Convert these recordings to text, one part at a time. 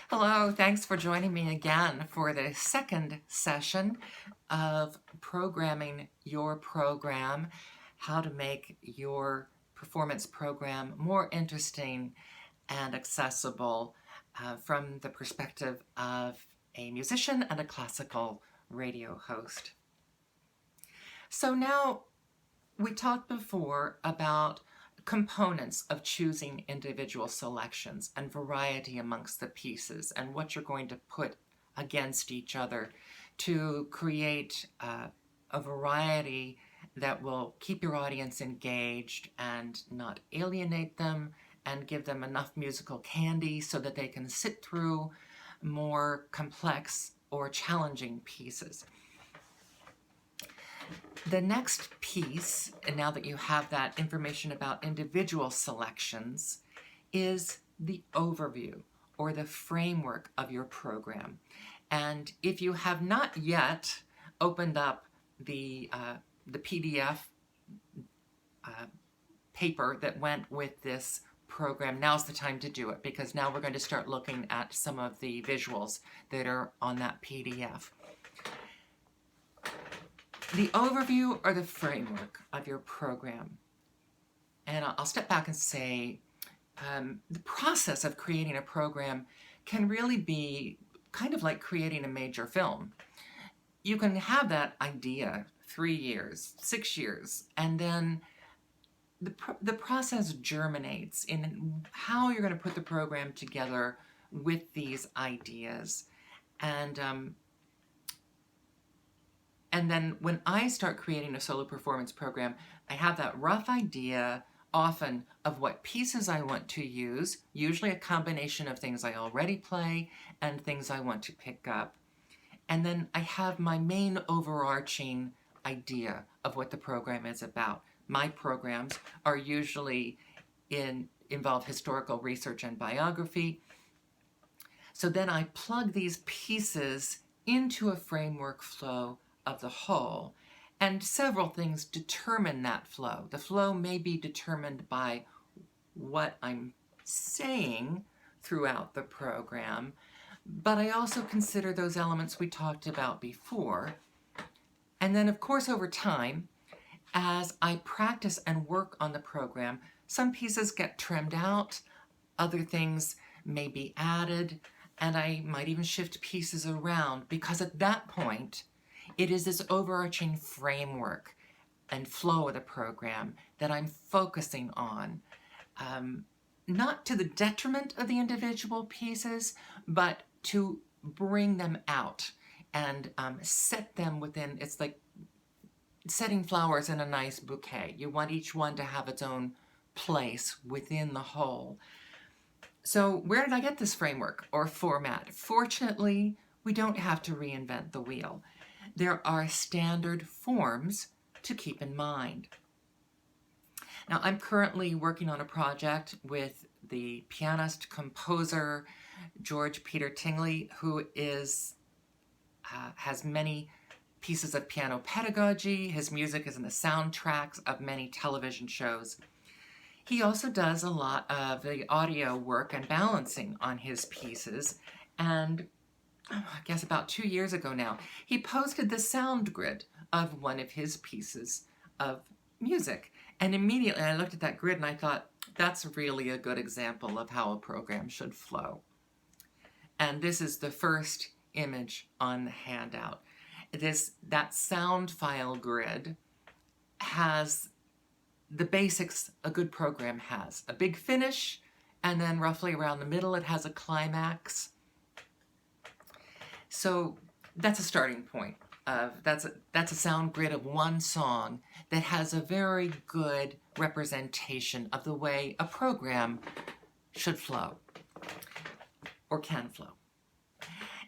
Hello, thanks for joining me again for the second session of programming your program, how to make your performance program more interesting and accessible from the perspective of a musician and a classical radio host. So now we talked before about components of choosing individual selections and variety amongst the pieces and what you're going to put against each other to create a variety that will keep your audience engaged and not alienate them and give them enough musical candy so that they can sit through more complex or challenging pieces. The next piece, and now that you have that information about individual selections, is the overview or the framework of your program. And if you have not yet opened up the PDF paper that went with this program, now's the time to do it, because now we're going to start looking at some of the visuals that are on that PDF. The overview or the framework of your program. And I'll step back and say the process of creating a program can really be kind of like creating a major film. You can have that idea 3 years, 6 years, and then the process germinates in how you're going to put the program together with these ideas. And then when I start creating a solo performance program, I have that rough idea often of what pieces I want to use, usually a combination of things I already play and things I want to pick up. And then I have my main overarching idea of what the program is about. My programs are usually involve historical research and biography. So then I plug these pieces into a framework flow of the whole, and several things determine that flow. The flow may be determined by what I'm saying throughout the program, but I also consider those elements we talked about before. And then, of course, over time, as I practice and work on the program, some pieces get trimmed out, other things may be added, and I might even shift pieces around, because at that point, it is this overarching framework and flow of the program that I'm focusing on, not to the detriment of the individual pieces, but to bring them out and set them within. It's like setting flowers in a nice bouquet. You want each one to have its own place within the whole. So where did I get this framework or format? Fortunately, we don't have to reinvent the wheel. There are standard forms to keep in mind. Now, I'm currently working on a project with the pianist, composer, George Peter Tingley, who has many pieces of piano pedagogy. His music is in the soundtracks of many television shows. He also does a lot of the audio work and balancing on his pieces, and I guess about 2 years ago now, he posted the sound grid of one of his pieces of music. And immediately I looked at that grid and I thought, that's really a good example of how a program should flow. And this is the first image on the handout. That sound file grid has the basics a good program has. A big finish, and then roughly around the middle it has a climax. So that's a starting point. That's a sound grid of one song that has a very good representation of the way a program should flow or can flow.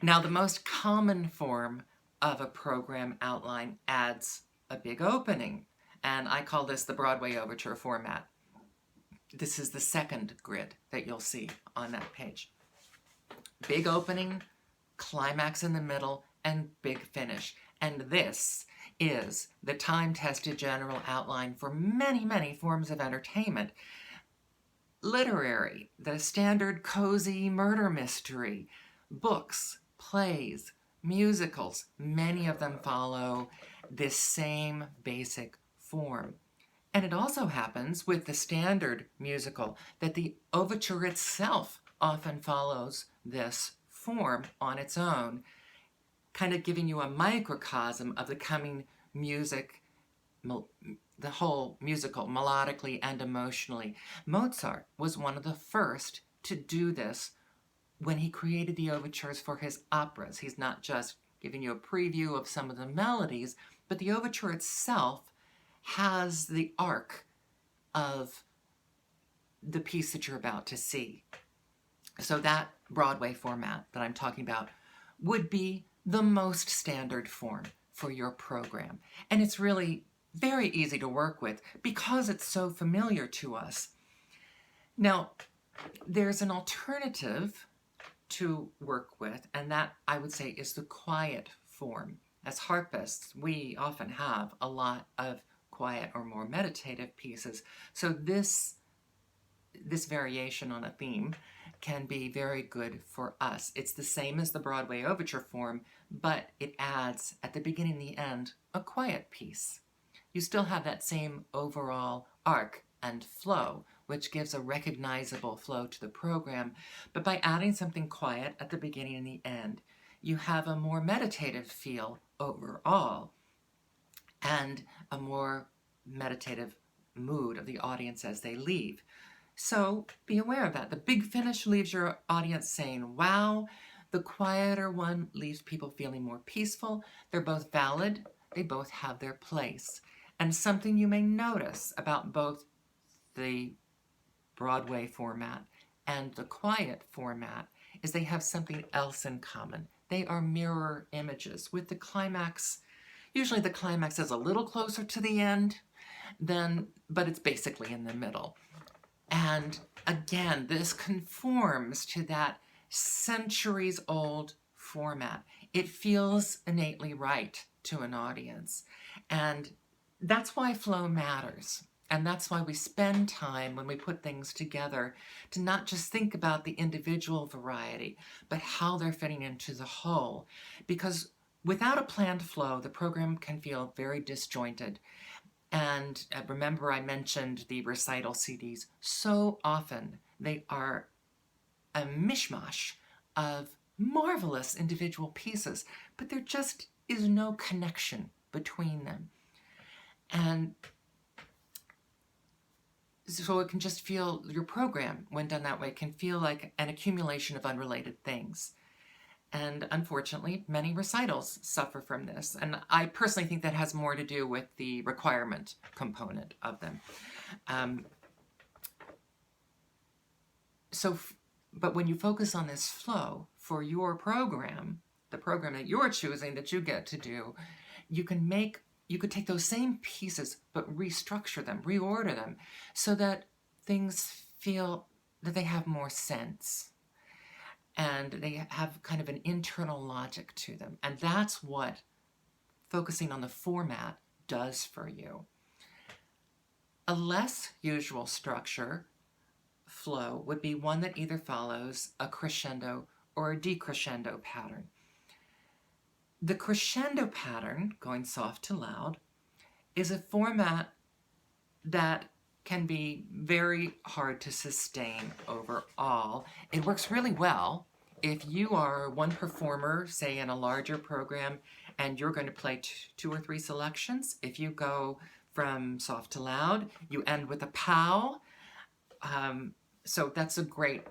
Now, the most common form of a program outline adds a big opening, and I call this the Broadway Overture format. This is the second grid that you'll see on that page. Big opening, climax in the middle, and big finish. And this is the time-tested general outline for many, many forms of entertainment. Literary, the standard cozy murder mystery, Books, plays, musicals, many of them follow this same basic form. And it also happens with the standard musical that the overture itself often follows this form on its own, kind of giving you a microcosm of the coming music, the whole musical, melodically and emotionally. Mozart was one of the first to do this when he created the overtures for his operas. He's not just giving you a preview of some of the melodies, but the overture itself has the arc of the piece that you're about to see. So that Broadway format that I'm talking about would be the most standard form for your program. And it's really very easy to work with because it's so familiar to us. Now, there's an alternative to work with, and that I would say is the quiet form. As harpists, we often have a lot of quiet or more meditative pieces. So this variation on a theme can be very good for us. It's the same as the Broadway overture form, but it adds at the beginning and the end a quiet piece. You still have that same overall arc and flow, which gives a recognizable flow to the program, but by adding something quiet at the beginning and the end, you have a more meditative feel overall and a more meditative mood of the audience as they leave. So be aware of that. The big finish leaves your audience saying, wow. The quieter one leaves people feeling more peaceful. They're both valid. They both have their place. And something you may notice about both the Broadway format and the quiet format is they have something else in common. They are mirror images. With the climax, usually the climax is a little closer to the end, but it's basically in the middle. And again, this conforms to that centuries-old format. It feels innately right to an audience. And that's why flow matters. And that's why we spend time when we put things together to not just think about the individual variety, but how they're fitting into the whole. Because without a planned flow, the program can feel very disjointed. And remember, I mentioned the recital CDs. So often they are a mishmash of marvelous individual pieces, but there just is no connection between them. And so it can just feel, your program, when done that way, can feel like an accumulation of unrelated things. And unfortunately, many recitals suffer from this. And I personally think that has more to do with the requirement component of them. But when you focus on this flow for your program, the program that you're choosing that you get to do, you could take those same pieces but restructure them, reorder them, so that things feel that they have more sense. And they have kind of an internal logic to them. And that's what focusing on the format does for you. A less usual structure, flow, would be one that either follows a crescendo or a decrescendo pattern. The crescendo pattern, going soft to loud, is a format that can be very hard to sustain overall. It works really well if you are one performer, say in a larger program, and you're going to play 2 or 3 selections. If you go from soft to loud, you end with a pow. So that's a great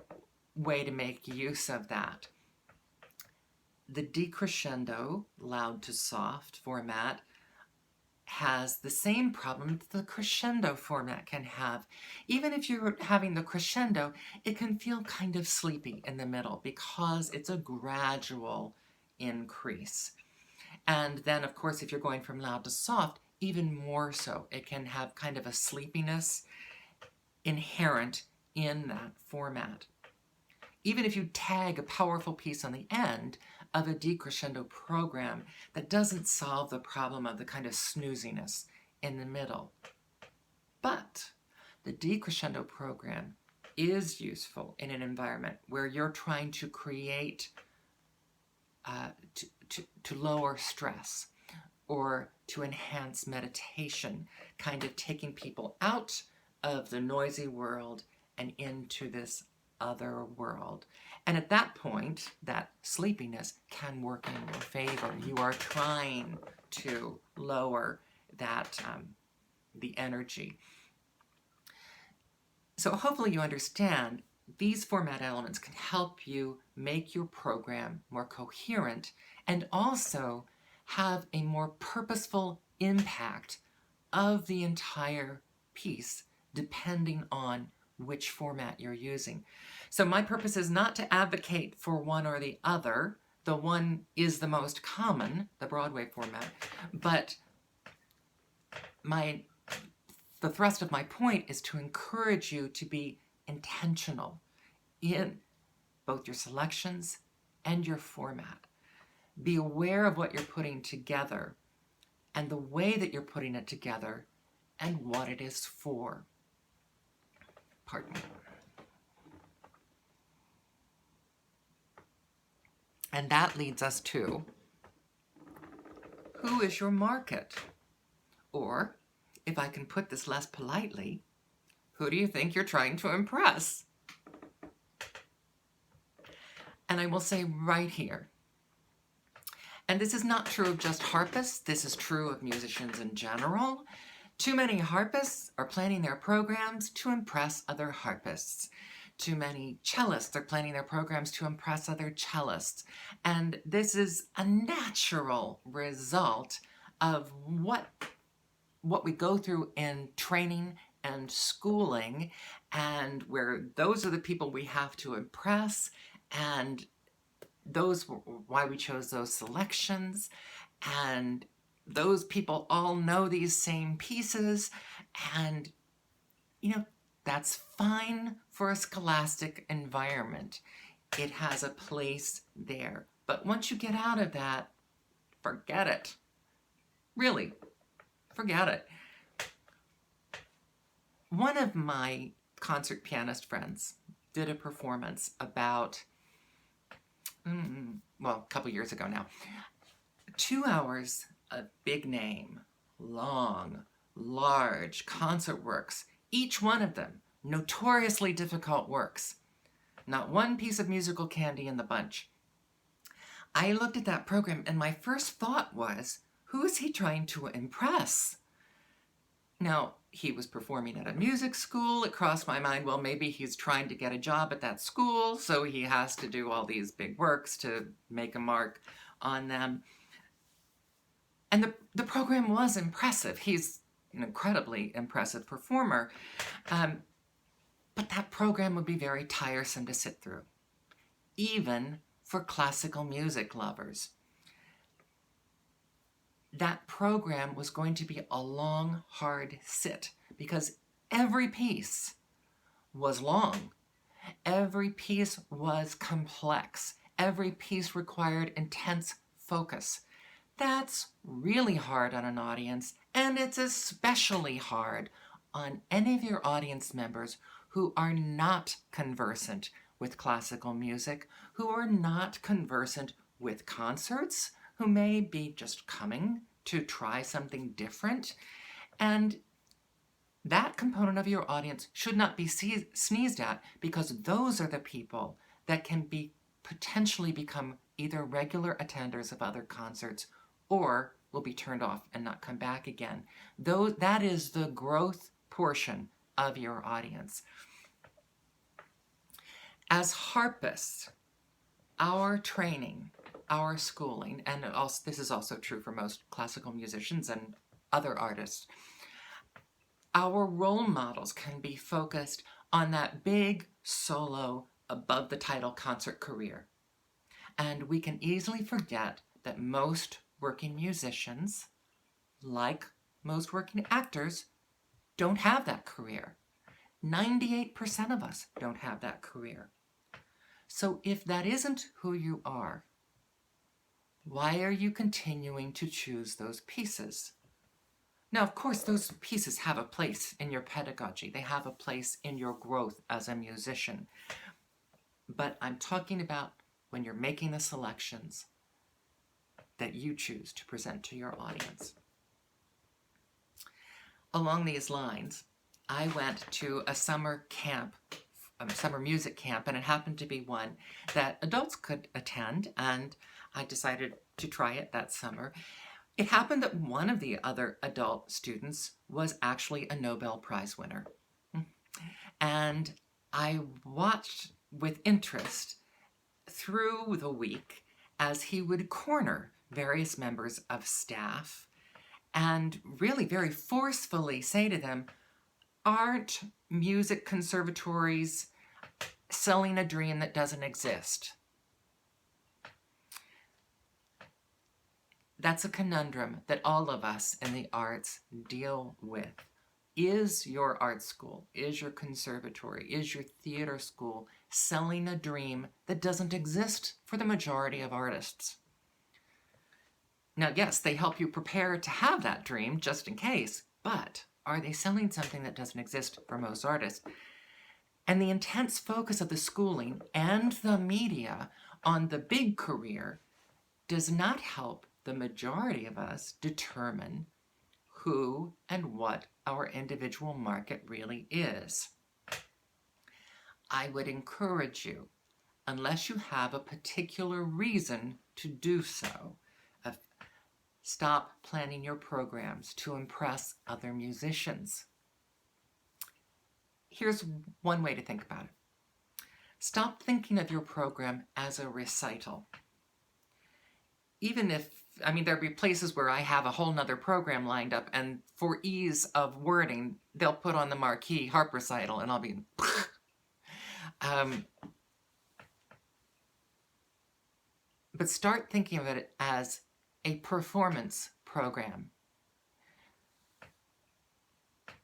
way to make use of that. The decrescendo, loud to soft format, has the same problem that the crescendo format can have. Even if you're having the crescendo, it can feel kind of sleepy in the middle because it's a gradual increase. And then, of course, if you're going from loud to soft, even more so. It can have kind of a sleepiness inherent in that format. Even if you tag a powerful piece on the end of a decrescendo program, that doesn't solve the problem of the kind of snooziness in the middle. But the decrescendo program is useful in an environment where you're trying to create to lower stress or to enhance meditation, kind of taking people out of the noisy world and into this other world. And at that point, that sleepiness can work in your favor. You are trying to lower that the energy. So hopefully you understand these format elements can help you make your program more coherent and also have a more purposeful impact of the entire piece depending on which format you're using. So my purpose is not to advocate for one or the other. The one is the most common, the Broadway format, but the thrust of my point is to encourage you to be intentional in both your selections and your format. Be aware of what you're putting together and the way that you're putting it together and what it is for. Pardon me. And that leads us to, who is your market? Or, if I can put this less politely, who do you think you're trying to impress? And I will say right here, and this is not true of just harpists, this is true of musicians in general. Too many harpists are planning their programs to impress other harpists. Too many cellists are planning their programs to impress other cellists. And this is a natural result of what we go through in training and schooling, and where those are the people we have to impress, and those why we chose those selections, and those people all know these same pieces, and that's fine for a scholastic environment. It has a place there. But once you get out of that, forget it. Really, forget it. One of my concert pianist friends did a performance about, a couple years ago now. 2 hours of big name, long, large concert works, each one of them notoriously difficult works. Not one piece of musical candy in the bunch. I looked at that program and my first thought was, who is he trying to impress? Now, he was performing at a music school. It crossed my mind, well, maybe he's trying to get a job at that school, so he has to do all these big works to make a mark on them. And the program was impressive. He's an incredibly impressive performer. But that program would be very tiresome to sit through, even for classical music lovers. That program was going to be a long, hard sit because every piece was long. Every piece was complex. Every piece required intense focus. That's really hard on an audience, and it's especially hard on any of your audience members who are not conversant with classical music, who are not conversant with concerts, who may be just coming to try something different. And that component of your audience should not be sneezed at, because those are the people that can potentially become either regular attenders of other concerts or will be turned off and not come back again. That is the growth portion of your audience. As harpists, our training, our schooling, and this is also true for most classical musicians and other artists, our role models can be focused on that big solo above the title concert career. And we can easily forget that most working musicians, like most working actors, don't have that career. 98% of us don't have that career. So if that isn't who you are, why are you continuing to choose those pieces? Now, of course, those pieces have a place in your pedagogy. They have a place in your growth as a musician. But I'm talking about when you're making the selections, that you choose to present to your audience. Along these lines, I went to a summer camp, a summer music camp, and it happened to be one that adults could attend, and I decided to try it that summer. It happened that one of the other adult students was actually a Nobel Prize winner. And I watched with interest through the week as he would corner various members of staff and really very forcefully say to them, aren't music conservatories selling a dream that doesn't exist? That's a conundrum that all of us in the arts deal with. Is your art school, is your conservatory, is your theater school selling a dream that doesn't exist for the majority of artists? Now, yes, they help you prepare to have that dream just in case, but are they selling something that doesn't exist for most artists? And the intense focus of the schooling and the media on the big career does not help the majority of us determine who and what our individual market really is. I would encourage you, unless you have a particular reason to do so, stop planning your programs to impress other musicians. Here's one way to think about it. Stop thinking of your program as a recital. Even if, there'll be places where I have a whole nother program lined up, and for ease of wording, they'll put on the marquee Harp recital, and I'll be, but start thinking of it as a performance program.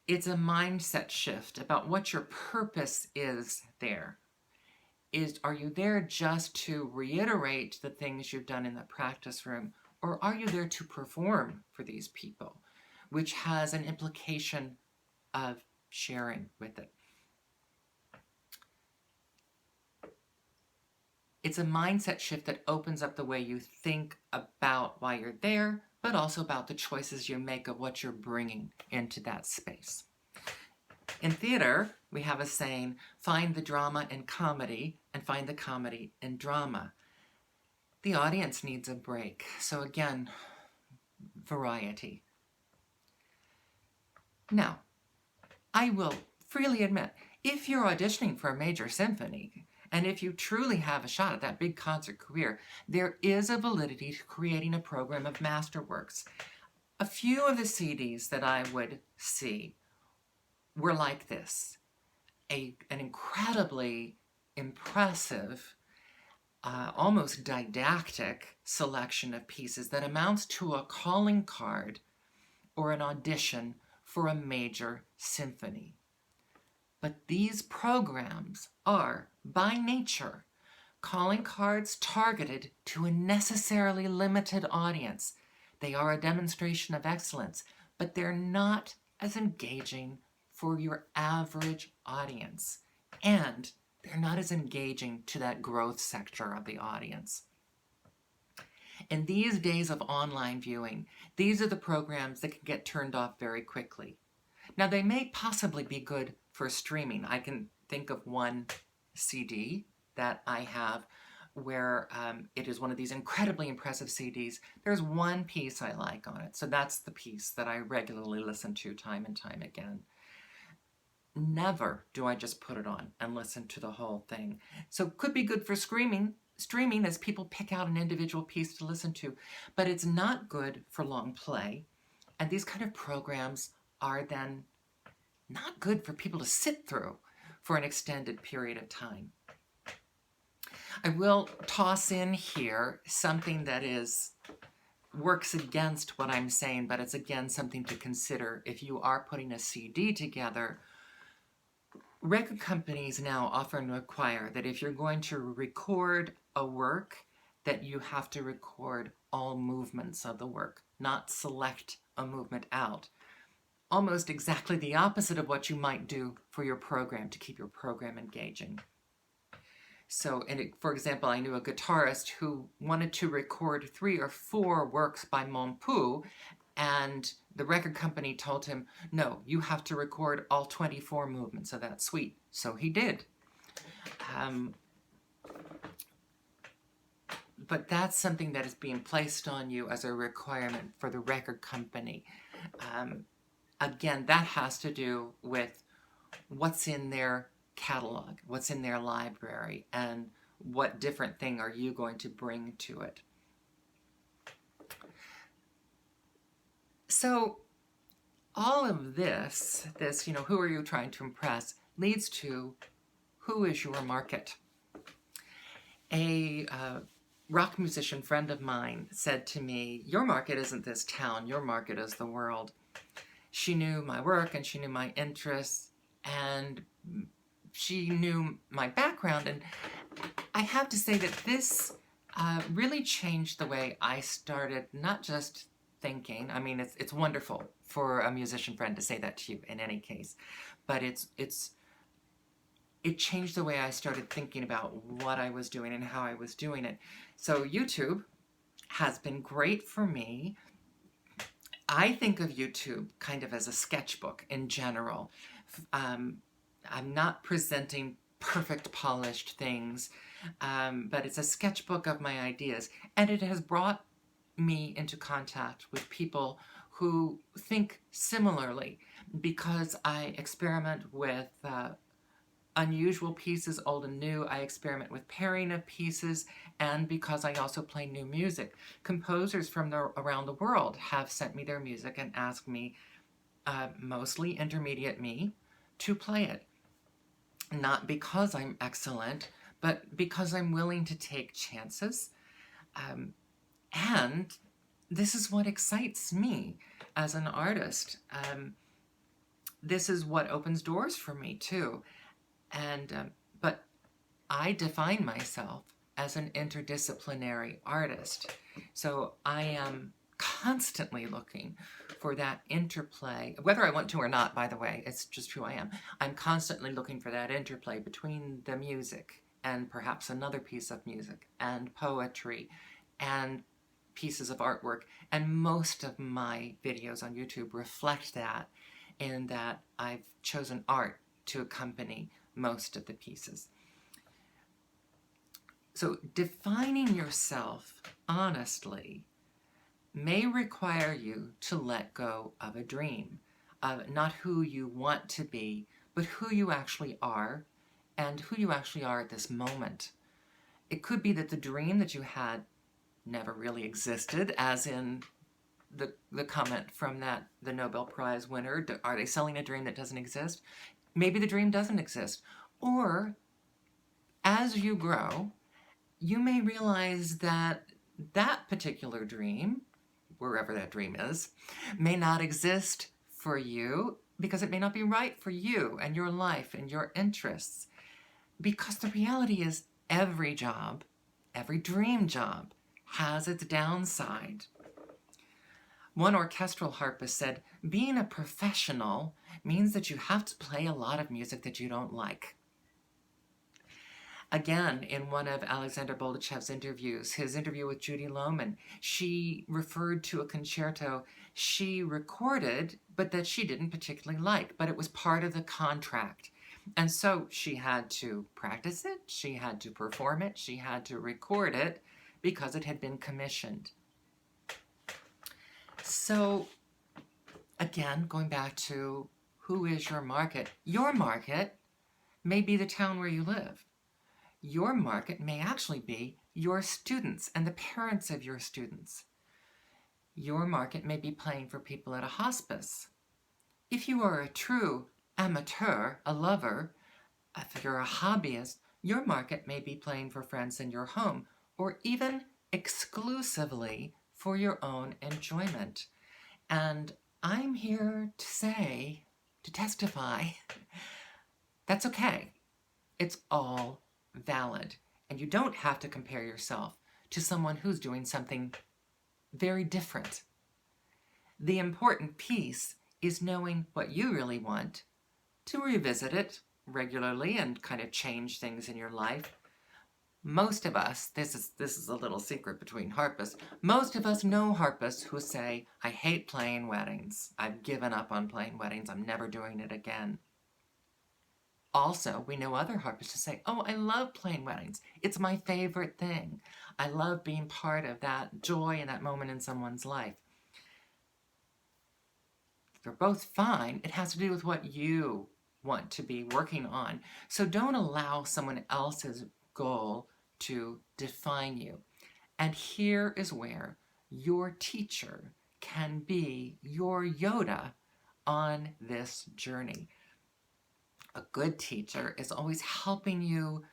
It's a mindset shift about what your purpose is there. Are you there just to reiterate the things you've done in the practice room, or are you there to perform for these people, which has an implication of sharing with it? It's a mindset shift that opens up the way you think about why you're there, but also about the choices you make of what you're bringing into that space. In theater, we have a saying, find the drama in comedy and find the comedy in drama. The audience needs a break. So again, variety. Now, I will freely admit, if you're auditioning for a major symphony, and if you truly have a shot at that big concert career, there is a validity to creating a program of masterworks. A few of the CDs that I would see were like this. An incredibly impressive, almost didactic selection of pieces that amounts to a calling card or an audition for a major symphony. But these programs are, by nature, calling cards targeted to a necessarily limited audience. They are a demonstration of excellence, but they're not as engaging for your average audience. And they're not as engaging to that growth sector of the audience. In these days of online viewing, these are the programs that can get turned off very quickly. Now, they may possibly be good for streaming. I can think of one CD that I have where it is one of these incredibly impressive CDs. There's one piece I like on it, so that's the piece that I regularly listen to time and time again. Never do I just put it on and listen to the whole thing. So it could be good for streaming as people pick out an individual piece to listen to, but it's not good for long play. And these kind of programs are then not good for people to sit through for an extended period of time. I will toss in here something that works against what I'm saying, but it's again something to consider if you are putting a CD together. Record companies now often require that if you're going to record a work, that you have to record all movements of the work, not select a movement out. Almost exactly the opposite of what you might do for your program to keep your program engaging. So, for example, I knew a guitarist who wanted to record 3 or 4 works by Monpu, and the record company told him, no, you have to record all 24 movements of that suite. So he did. But that's something that is being placed on you as a requirement for the record company. Again, that has to do with what's in their catalog, what's in their library, and what different thing are you going to bring to it. So all of this, who are you trying to impress, leads to who is your market. A rock musician friend of mine said to me, your market isn't this town, your market is the world. She knew my work and she knew my interests and she knew my background, and I have to say that this really changed the way I started not just thinking. I mean, it's wonderful for a musician friend to say that to you in any case, but it changed the way I started thinking about what I was doing and how I was doing it. So YouTube has been great for me. I think of YouTube kind of as a sketchbook in general. I'm not presenting perfect, polished things, but it's a sketchbook of my ideas. And it has brought me into contact with people who think similarly, because I experiment with unusual pieces, old and new. I experiment with pairing of pieces, and because I also play new music. Composers from around the world have sent me their music and asked me, mostly intermediate me, to play it. Not because I'm excellent, but because I'm willing to take chances. And this is what excites me as an artist. This is what opens doors for me too. But I define myself as an interdisciplinary artist. So I am constantly looking for that interplay, whether I want to or not, by the way, it's just who I am. I'm constantly looking for that interplay between the music and perhaps another piece of music and poetry and pieces of artwork. And most of my videos on YouTube reflect that, in that I've chosen art to accompany most of the pieces. So defining yourself honestly may require you to let go of a dream, not who you want to be, but who you actually are, and who you actually are at this moment. It could be that the dream that you had never really existed, as in the comment from the Nobel Prize winner, are they selling a dream that doesn't exist? Maybe the dream doesn't exist. Or as you grow, you may realize that that particular dream, wherever that dream is, may not exist for you because it may not be right for you and your life and your interests. Because the reality is every job, every dream job, has its downside. One orchestral harpist said, being a professional means that you have to play a lot of music that you don't like. Again, in one of Alexander Boldachev's interviews, his interview with Judy Lohman, she referred to a concerto she recorded, but that she didn't particularly like, but it was part of the contract. And so she had to practice it, she had to perform it, she had to record it, because it had been commissioned. So, again, going back to who is your market may be the town where you live. Your market may actually be your students and the parents of your students. Your market may be playing for people at a hospice. If you are a true amateur, a lover, if you're a hobbyist, your market may be playing for friends in your home, or even exclusively for your own enjoyment. And I'm here to testify, that's okay. It's all valid. And you don't have to compare yourself to someone who's doing something very different. The important piece is knowing what you really want, to revisit it regularly and kind of change things in your life, Most of us, this is a little secret between harpists, most of us know harpists who say, I hate playing weddings. I've given up on playing weddings. I'm never doing it again. Also, we know other harpists who say, oh, I love playing weddings. It's my favorite thing. I love being part of that joy and that moment in someone's life. They're both fine. It has to do with what you want to be working on. So don't allow someone else's goal to define you. And here is where your teacher can be your Yoda on this journey. A good teacher is always helping you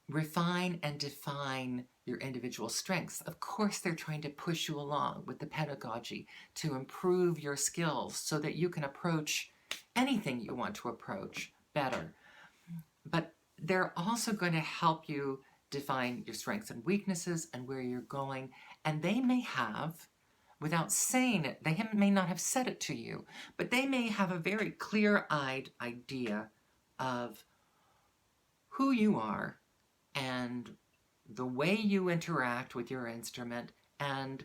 refine and define your individual strengths. Of course, they're trying to push you along with the pedagogy to improve your skills so that you can approach anything you want to approach better. But they're also going to help you define your strengths and weaknesses and where you're going. And they may have, without saying it, they may not have said it to you, but they may have a very clear-eyed idea of who you are and the way you interact with your instrument and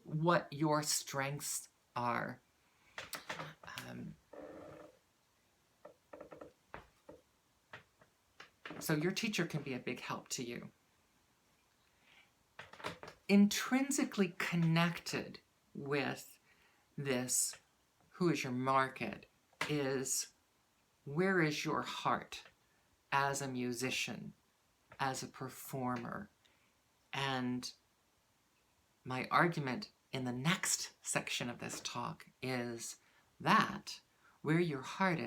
what your strengths are. So your teacher can be a big help to you. Intrinsically connected with this, who is your market, is where is your heart as a musician, as a performer. And my argument in the next section of this talk is that where your heart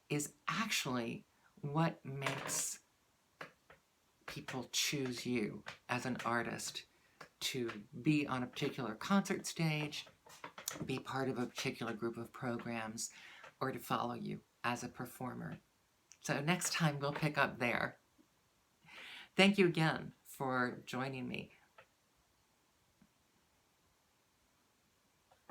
is actually what makes people choose you as an artist to be on a particular concert stage, be part of a particular group of programs, or to follow you as a performer. So next time we'll pick up there. Thank you again for joining me.